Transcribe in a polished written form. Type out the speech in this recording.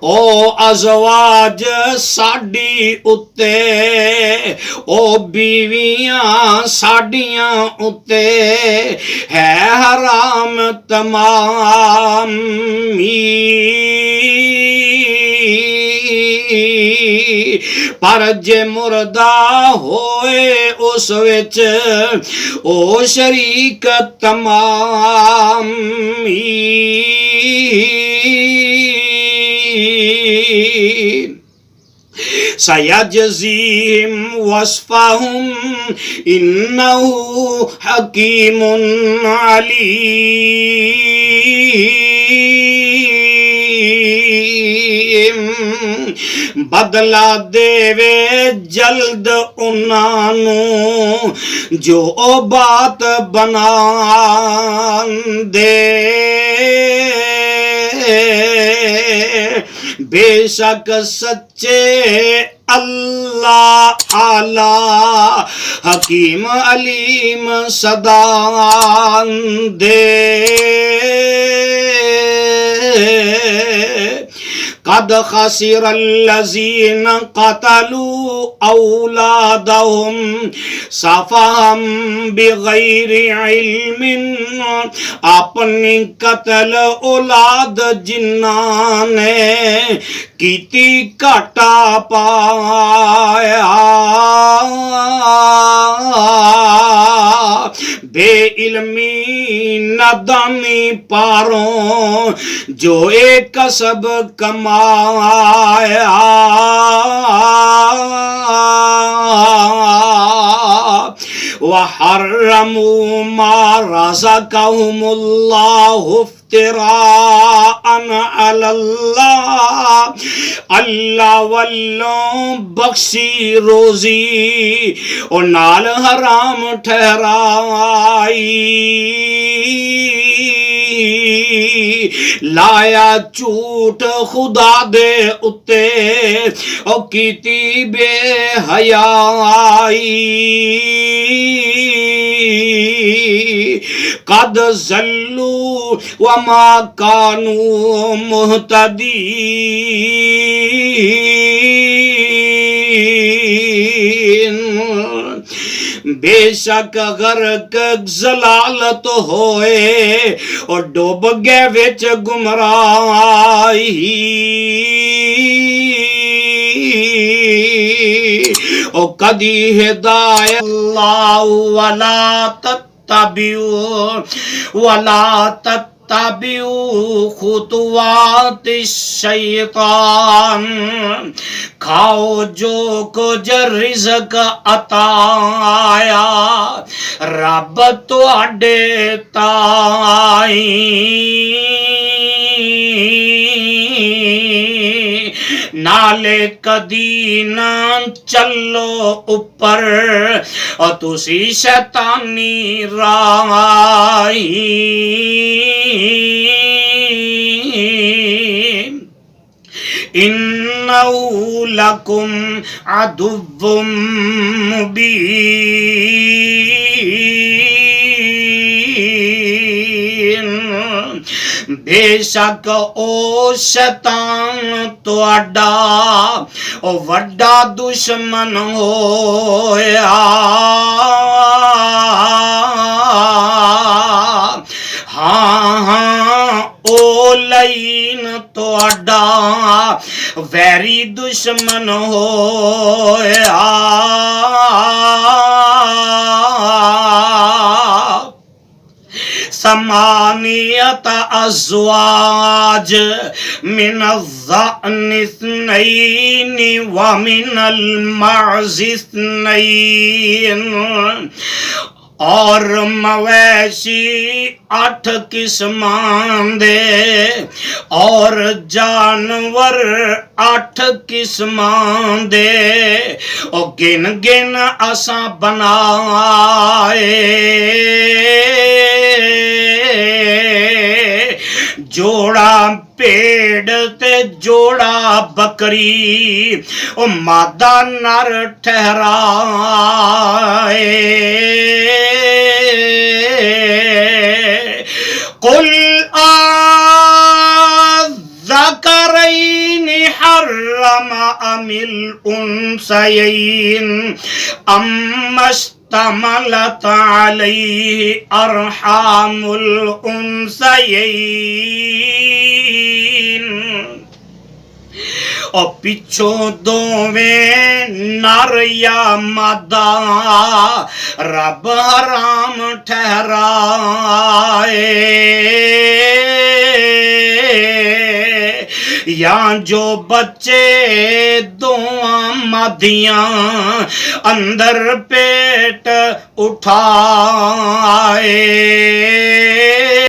ओ अज़वाज साडी उत्ते, ओ बीवियां साडियां उत्ते है हराम तमाम। पर जे मुर्दा होए उस विच ओ शरीक तमाम। सयजज़ीहिम वस्फहुम इन्नहु हकीमुन अलीम। बदला देवे जल्द उन्हानू जो बात बनांदे। बेशक सच्चे अल्लाह आला हकीम अलीम सदान दे। कद खसिरल्लज़ीन क़तलू औलादहुम सफ़हम बिग़ैरि इल्मिन। अपनी कतल औलाद जिन्ना ने कीती घाटा पाया। बेइल्मी नादानी पारों जो एक कसब कमाया। वहर्रमू मा रज़क़हुमुल्लाहु इफ्तिराअन अलल्लाह। अल्लाह वल्लों बख्शी रोजी और नाल हराम ठहराई। लाया झूठ खुदा दे उत्ते ओ कीती बेहयाई। कद ज़ल्लू वमा कानू मुहतदीन। बेशक गर्क जलालत होए और डूब गए विच गुमराही। ओ कदी हिदायत अल्लाह वला तत्तबिऊ वला तत्तबिऊ खुतवातिश शैतान। खाओ जो कुछ रिज़्क अताया रब तुहाडे ताई। नाले कदी ना चलो उपर और तुसी शैतानी राही। इन्नहु लकुम अदुव्वुम मुबीन। बेशक ओ शैतान तुहाडा ओ वड्डा दुश्मन होया। हाँ हाँ ओ लईन तुहाडा वैरी दुश्मन होया। समानियत अज़वाज मिनज़्ज़अनि इस्नैनि व मिनल मअज़ि इस्नैन। और मवेशी 8 किस्मां दे और जानवर 8 किस्मां दे ओ गिन गिन असां बनाए। जोड़ा भेड़ ते जोड़ा बकरी ओ मादा नर ठहराए। कुल ज़करैनि हर्रम अमिल उनसयैन अम्मस्तमलत अलैहि अरहामुल उनसयैन। और पिछों दोवें नर या मादा रब हराम ठहराए, या जो बच्चे दोआं मादियां अंदर पेट उठाए।